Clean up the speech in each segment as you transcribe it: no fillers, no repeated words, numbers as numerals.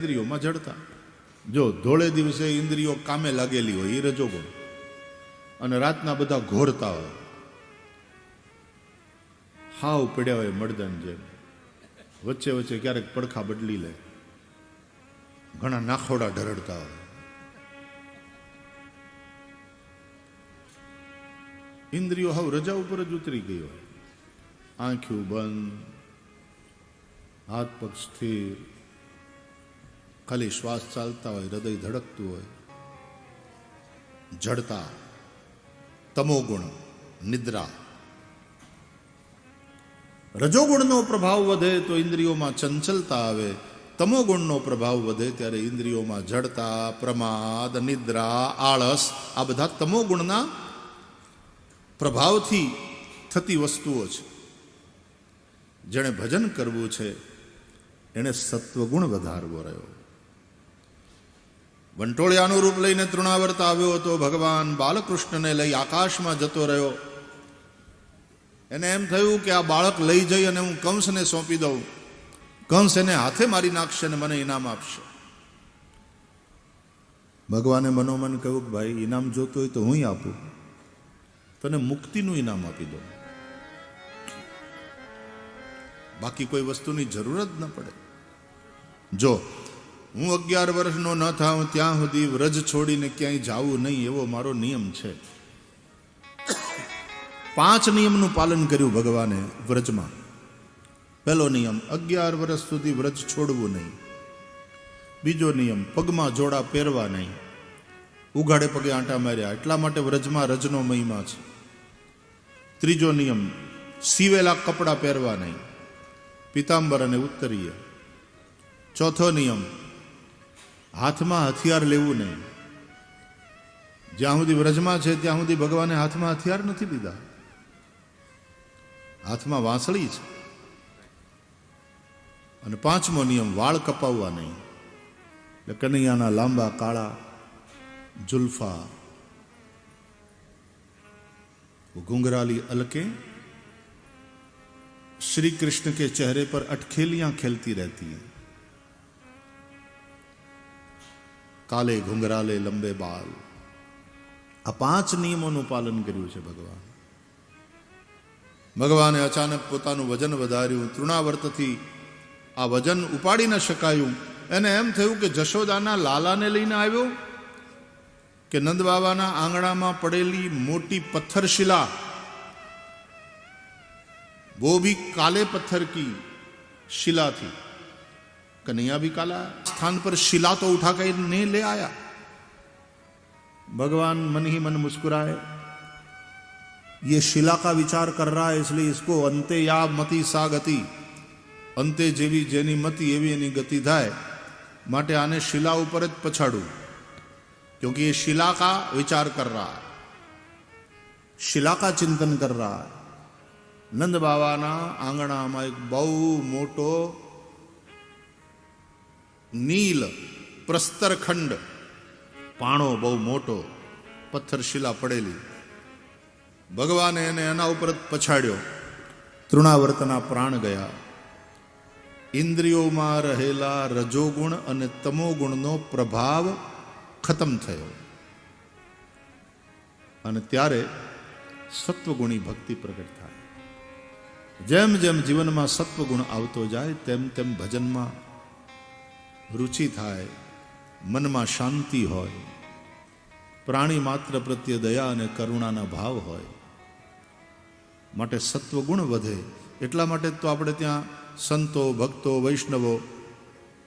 ઇન્દ્રિયોમાં જડતા. જો ધોળે દિવસે ઇન્દ્રિયો કામે લાગેલી હોય એ રજોગુણ, અને રાતના બધા ઘોરતા હોય, હાવ પડ્યા હોય મળદન જેમ, વચ્ચે વચ્ચે ક્યારેક પડખા બદલી લે, ઘણા નાખોડા ઢરડતા હોય. ઇન્દ્રિયો હાવ રજા ઉપર જ ઉતરી ગઈ હોય, આંખ્યું બંધ, હાથ પગ સ્થિર, ખાલી શ્વાસ ચાલતા હોય, હૃદય ધડકતું હોય. જડતા, તમોગુણ, નિદ્રા. રજોગુણનો પ્રભાવ વધે તો ઇન્દ્રિયોમાં ચંચલતા આવે, તમોગુણનો પ્રભાવ વધે ત્યારે ઇન્દ્રિયોમાં જડતા, પ્રમાદ, નિદ્રા, આળસ, આ બધા તમોગુણના પ્રભાવથી થતી વસ્તુઓ છે. જેણે ભજન કરવું છે એણે સત્વગુણ વધારવો રહ્યો. વંટોળિયાનું રૂપ લઈને તૃણાવર્ત આવ્યો હતો ભગવાન, બાલકૃષ્ણને લઈ આકાશમાં જતો રહ્યો. એને એમ થયું કે આ બાળક લઈ જઈ અને હું કંસને સોંપી દઉં, કંસ એને હાથે મારી નાખશે અને મને ઇનામ આપશે. ભગવાને મનોમન કહ્યું કે ભાઈ ઇનામ જોતું હોય તો હું આપું, તને મુક્તિનું ઇનામ આપી દઉં, બાકી કોઈ વસ્તુની જરૂર જ ન પડે. જો હું 11 વર્ષનો ન થાઉં ત્યાં સુધી વ્રજ છોડીને ક્યાંય જાવું નહીં, એવો મારો નિયમ છે. 5 નિયમનું પાલન કર્યું ભગવાને વ્રજમાં. પહેલો નિયમ, 11 વર્ષ સુધી વ્રજ છોડવું નહીં. બીજો નિયમ, પગમાં જોડા પહેરવા નહીં, ઉઘાડે પગે આંટા માર્યા, એટલા માટે વ્રજમાં રજનો મહિમા છે. ત્રીજો નિયમ, સીવેલા કપડાં પહેરવા નહીં, પિતાંબર અને ઉત્તરીય. ચોથો નિયમ, હાથમાં હથિયાર લેવું નહીં. જ્યાં સુધી વ્રજમાં છે ત્યાં સુધી ભગવાને હાથમાં હથિયાર નથી લીધા, હાથમાં વાંસળી છે. અને 5મો નિયમ, વાળ કપાવવા નહીં. એટલે કનૈયાના લાંબા કાળા जुल्फा, वो घुंघराली अलके श्री कृष्ण के चेहरे पर अटखेलियां खेलती रहती हैं. काले घुंघराले लंबे बाल. આ 5 નિયમોનું પાલન કર્યું છે ભગવાન. ભગવાને અચાનક પોતાનું વજન વધાર્યું. તૃણાવર્તથી આ વજન ઉપાડી ન શકાયું. એને એમ થયું કે જશોદાના લાલાને લઈને આવ્યો કે નંદ બાબાના આંગણામાં પડેલી મોટી પથ્થરશિલા, वो भी काले पत्थर की शिला थी. कन्हैया भी काला स्थान पर शिला तो उठा कर नहीं ले आया. भगवान मन ही मन मुस्कुराए. ये शिला का विचार कर रहा है इसलिए इसको अंते या मति सा गति, अंते जेवी जेनी मति एवी एनी गति थाय, माटे आने शिला ऊपर ज पछाड़ू, क्योंकि ये शिला का विचार कर रहा है, शिला का चिंतन कर रहा है. नंद बाबाना आंगणाમાં એક બહુ મોટો નીલ પ્રસ્તરખંડ, પાણો બહુ મોટો, પથ્થરશિલા પડેલી. ભગવાને એને એના ઉપર પછાડ્યો. તૃણાવર્તના પ્રાણ ગયા. ઇન્દ્રિયોમાં રહેલા રજોગુણ અને તમોગુણનો પ્રભાવ ખતમ થયો અને ત્યારે સત્વગુણી ભક્તિ પ્રગટ થાય. જેમ જેમ જીવનમાં સત્વગુણ આવતો જાય તેમ તેમ ભજનમાં રુચિ થાય, મનમાં શાંતિ હોય, પ્રાણી માત્ર પ્રત્યે દયા અને કરુણાના ભાવ હોય. માટે સત્વગુણ વધે. એટલા માટે તો આપણે ત્યાં સંતો, ભક્તો, વૈષ્ણવો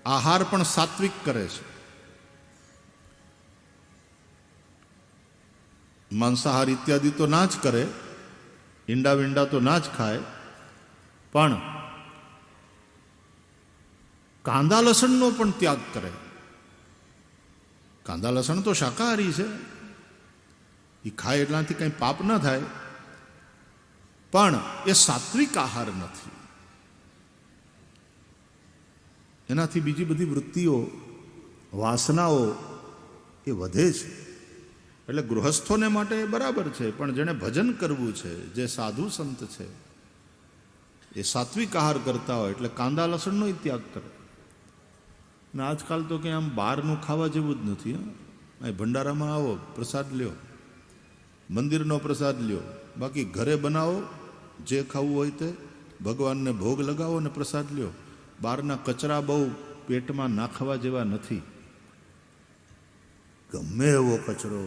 આહાર પણ સાત્વિક કરે છે. માંસાહાર ઇત્યાદિ તો ના જ કરે, ઈંડા વિંડા તો ના જ ખાય, પણ કાંદા લસણનો પણ ત્યાગ કરે. કાંદા લસણ તો શાકાહારી છે, એ ખાય એટલાથી કંઈ પાપ ન થાય, પણ એ સાત્વિક આહાર નથી. એનાથી બીજી બધી વૃત્તિઓ, વાસનાઓ એ વધે છે. એટલે ગૃહસ્થોને માટે બરાબર છે, પણ જેને ભજન કરવું છે, જે સાધુ સંત છે, એ સાત્વિક આહાર કરતા હોય એટલે કાંદા લસણનો ત્યાગ કરે. ને આજકાલ તો ક્યાં આમ બહારનું ખાવા જેવું જ નથી. અહીં ભંડારામાં આવો, પ્રસાદ લ્યો, મંદિરનો પ્રસાદ લ્યો, બાકી ઘરે બનાવો, જે ખાવું હોય તે ભગવાનને ભોગ લગાવો ને પ્રસાદ લ્યો. બહારના કચરા બહુ પેટમાં નાખવા જેવા નથી. ગમે એવો કચરો,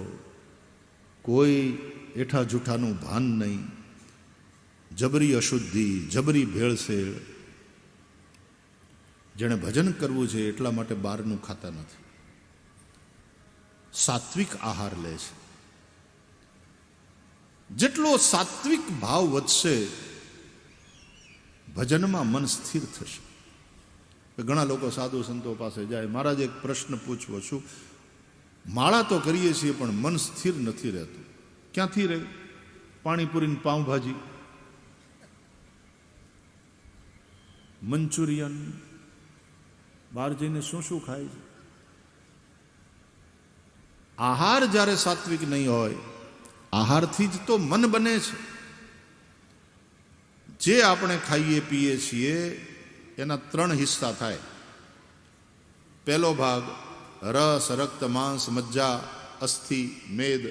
કોઈ એઠા જૂઠાનું ભાન નહીં, જબરી અશુદ્ધિ, જબરી ભેળસેળ. જેણે ભજન કરવું છે એટલા માટે બહારનું ખાતા નથી, સાત્વિક આહાર લે છે. જેટલો સાત્વિક ભાવ વધશે ભજનમાં મન સ્થિર થશે. ઘણા લોકો સાધુ સંતો પાસે જાય, મહારાજ એક પ્રશ્ન પૂછવો છું, માળા તો કરીએ છીએ પણ મન સ્થિર નથી રહેતું. ક્યાંથી રહે? પાણીપુરી, પાઉંભાજી, મંચુરિયન, બહાર જઈને શું શું ખાય છે. આહાર જ્યારે સાત્વિક નહીં હોય, આહારથી જ તો મન બને છે. જે આપણે ખાઈએ પીએ છીએ એના 3 હિસ્સા થાય. પહેલો ભાગ રસ, રક્ત, માંસ, મજ્જા, અસ્થિ, મેદ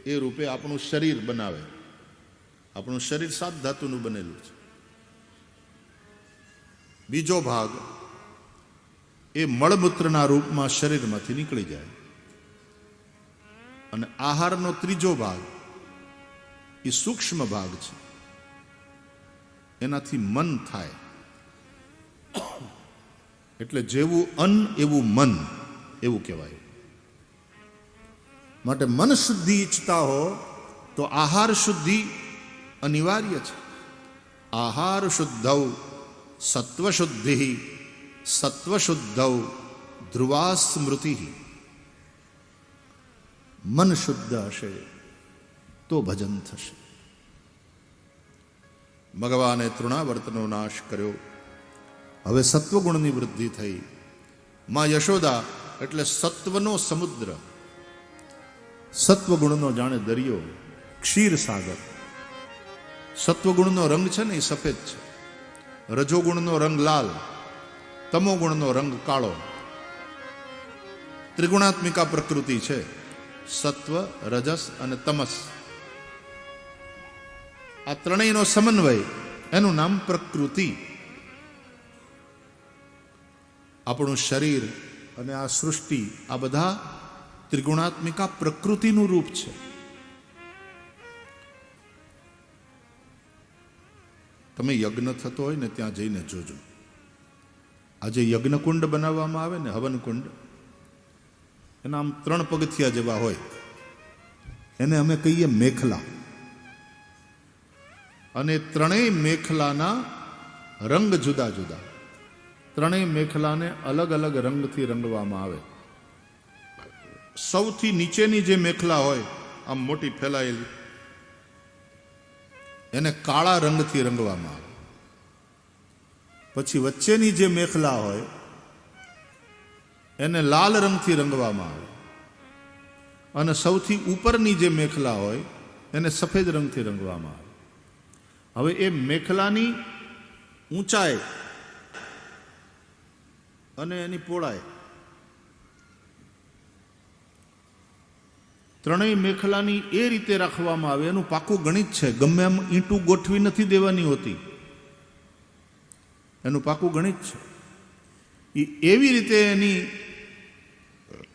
એ રૂપે આપણું શરીર બનાવે. આપણું શરીર 7 ધાતુનું બનેલું છે. બીજો ભાગ એ મળમૂત્રના રૂપમાં શરીરમાંથી નીકળી જાય. અને આહારનો ત્રીજો ભાગ એ સૂક્ષ્મ ભાગ છે, એનાથી મન થાય. એટલે જેવું અન્ન એવું મન, એવું કહેવાય. માટે મન શુદ્ધિ ઈચ્છતા હો તો આહાર શુદ્ધિ અનિવાર્ય છે. આહાર શુદ્ધૌ સત્વ શુદ્ધિ, સત્વ શુદ્ધૌ ધ્રુવા સ્મૃતિ. મન શુદ્ધ હશે તો ભજન થશે. ભગવાને તૃણાવર્તનો નાશ કર્યો. હવે સત્વગુણની વૃદ્ધિ થઈ. માં યશોદા એટલે સત્વનો સમુદ્ર, સત્વગુણનો જાણે દરિયો, ક્ષીર સાગર. સત્વગુણનો રંગ છે ને એ સફેદ છે, રજોગુણનો રંગ લાલ, તમોગુણનો રંગ કાળો. ત્રિગુણાત્મિકા પ્રકૃતિ છે, સત્વ, રજસ અને તમસ. આ ત્રણેયનો સમન્વય, એનું નામ પ્રકૃતિ. આપણું શરીર અને આ સૃષ્ટિ, આ બધા ત્રિગુણાત્મિકા પ્રકૃતિનું રૂપ છે. તમે યજ્ઞ થતો હોય ને ત્યાં જઈને જોજો. આજે યજ્ઞકુંડ બનાવવામાં આવે ને, હવનકુંડ, એના આમ 3 પગથિયા જેવા હોય, એને અમે કહીએ મેખલા. અને ત્રણેય મેખલાના રંગ જુદા જુદા. ત્રણેય મેખલાને અલગ અલગ રંગથી રંગવામાં આવે. સૌથી નીચેની જે મેખલા હોય, આમ મોટી ફેલાયેલી, એને કાળા રંગથી રંગવામાં આવે. પછી વચ્ચેની જે મેખલા હોય એને લાલ રંગથી રંગવામાં આવે. અને સૌથી ઉપરની જે મેખલા હોય એને સફેદ રંગથી રંગવામાં આવે. હવે એ મેખલાની ઊંચાઈ અને એની પહોળાઈ, ત્રણેય મેખલાની એ રીતે રાખવામાં આવે. એનું પાકું ગણિત છે. ગમે એમ ઈંટું ગોઠવી નથી દેવાની હોતી, એનું પાકું ગણિત છે. એ એવી રીતે એની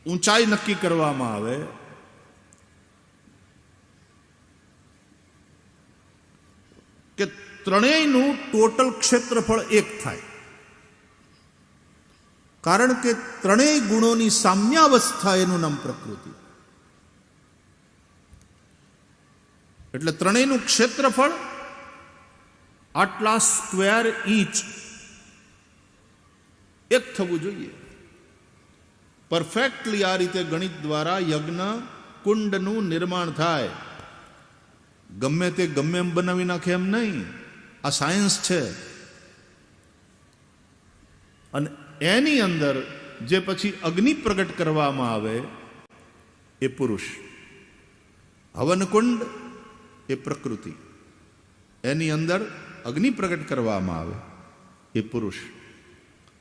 ઊંચાઈ નક્કી કરવામાં આવે કે ત્રણેયનું ટોટલ ક્ષેત્રફળ એક થાય. કારણ કે ત્રણેય ગુણોની સામ્યાવસ્થા, એનું નામ પ્રકૃતિ. એટલે ત્રણેયનું ક્ષેત્રફળ આટલા સ્ક્વેર ઇંચ એક થવું જોઈએ. પરફેક્ટલી આ રીતે ગણિત દ્વારા યજ્ઞ કુંડનું નિર્માણ થાય. ગમે તે ગમે એમ બનાવી નાખે એમ નહીં. આ સાયન્સ છે. અને એની અંદર જે પછી અગ્નિ પ્રગટ કરવામાં આવે એ પુરુષ. હવનકુંડ એ પ્રકૃતિ, એની અંદર અગ્નિ પ્રગટ કરવામાં આવે એ પુરુષ.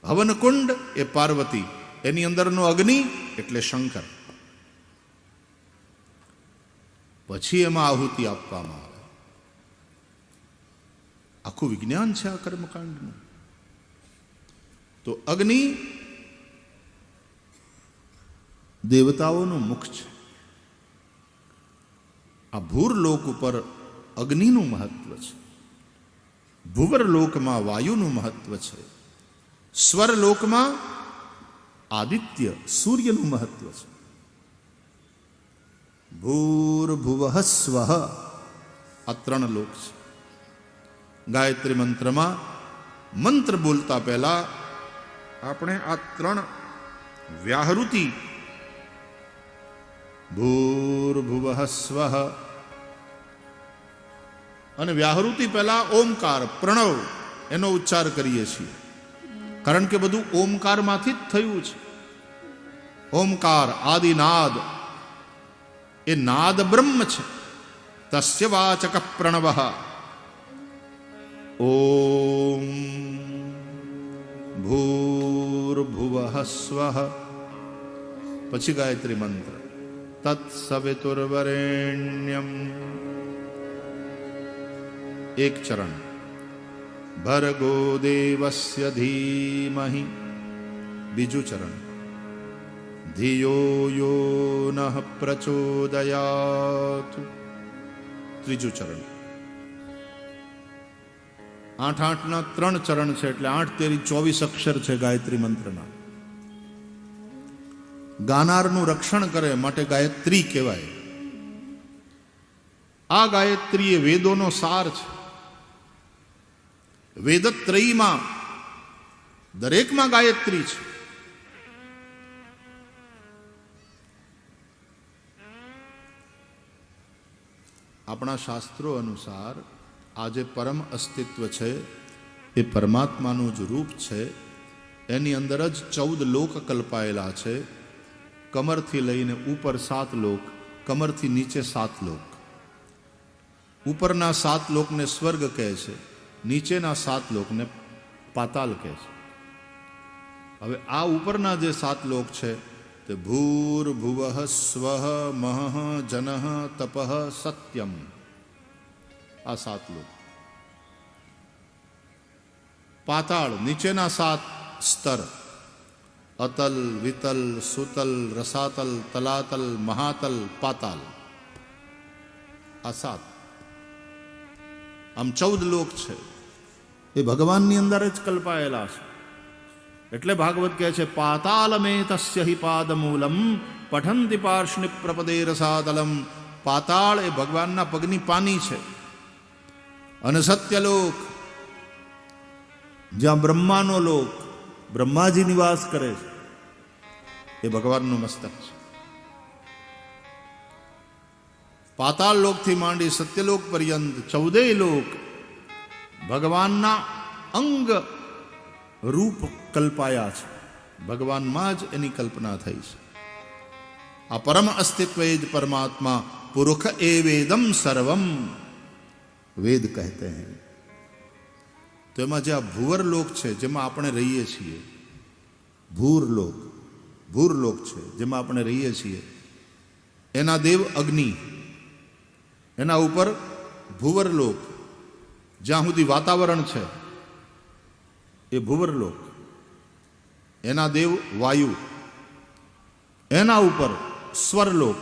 હવનકુંડ એ પાર્વતી, એની અંદરનો અગ્નિ એટલે શંકર. પછી એમાં આહુતિ આપવામાં આવે. આખું વિજ્ઞાન છે આ કર્મકાંડનું. તો અગ્નિ દેવતાઓનું મુખ છે. આ ભૂરલોક ઉપર અગ્નિનું મહત્વ છે, ભુવરલોકમાં વાયુનું મહત્વ છે, સ્વરલોકમાં આદિત્ય સૂર્યનું મહત્વ છે. ભૂર્ભુવઃ સ્વઃ આ ત્રણ લોક છે. ગાયત્રી મંત્રમાં મંત્ર બોલતા પહેલા આપણે આ ત્રણ વ્યાહૃતિ ભૂર્ભુવઃ સ્વઃ અને વ્યાહૃતિ પહેલા ઓમકાર પ્રણવ એનો ઉચ્ચાર કરીએ છીએ, કારણ કે બધું ઓમકારમાંથી જ થયું છે. ઓમકાર આદિનાદ એ નાદ બ્રહ્મ છે. તસ્ય વાચક પ્રણવઃ. ઓમ ભૂર્ભુવઃ સ્વઃ. પછી ગાયત્રી મંત્ર તત્સવિતુર્વરેણ્યમ એક ચરણ. ભર્ગો દેવસ્ય ધીમહિ બીજું ચરણ. ધિયો યો નઃ પ્રચોદયાત ત્રીજું ચરણ. 8-8ના 3 ચરણ છે, એટલે 8 તેરી 24 અક્ષર છે ગાયત્રી મંત્રના. ગાનારનું રક્ષણ કરે માટે ગાયત્રી કહેવાય. આ ગાયત્રી એ વેદોનો સાર છે. વેદત્રયીમાં દરેકમાં ગાયત્રી છે. આપણા શાસ્ત્રો અનુસાર આ જે પરમ અસ્તિત્વ છે એ પરમાત્માનું જ રૂપ છે. એની અંદર જ 14 લોક કલ્પાયેલા છે. કમરથી લઈને ઉપર 7 લોક, કમરથી નીચે 7 લોક. ઉપરના 7 લોકને સ્વર્ગ કહે છે, નીચેના 7 લોકને પાતાલ કહે છે. હવે આ ઉપરના જે 7 લોક છે તે ભૂર્ભુવઃ સ્વઃ મહઃ જનઃ તપઃ સત્યમ. આ 7 લોક. પાતાળ નીચેના 7 સ્તર અતલ વિતલ સુતલ રસાતલ તલાતલ મહાતલ પાતાલ. આ 7. આમ 14 લોક છે. એ ભગવાનની અંદર જ કલ્પાયેલા છે. એટલે ભાગવત કહે છે પાતાલમેતસ્ય હિ પાદમૂલમ પઠંતિ પાર્ષ્ણિ પ્રપદે રસાતલમ. પાતાળ એ ભગવાનના પગની પાની છે. અને સત્યલોક જ્યાં બ્રહ્માનો લોક, બ્રહ્માજી નિવાસ કરે છે, એ ભગવાનનું મસ્તક છે. પાતાળ લોકથી માંડી સત્યલોક પર્યંત 14 લોક ભગવાનના અંગ રૂપ કલ્પાયા છે. ભગવાનમાં જ એની કલ્પના થઈ છે. આ પરમ અસ્તિત્વ એ જ પરમાત્મા પુરુષ એ વેદમ સર્વમ વેદ કહેતે હૈ. તો એમાં જે આ ભુવરલોક છે જેમાં આપણે રહીએ છીએ, ભૂરલોક છે જેમાં આપણે રહીએ છીએ, એના દેવ અગ્નિ, એના ઉપર ભુવરલોક જ્યાં સુધી વાતાવરણ છે એ ભુવરલોક, એના દેવ વાયુ, એના ઉપર સ્વરલોક,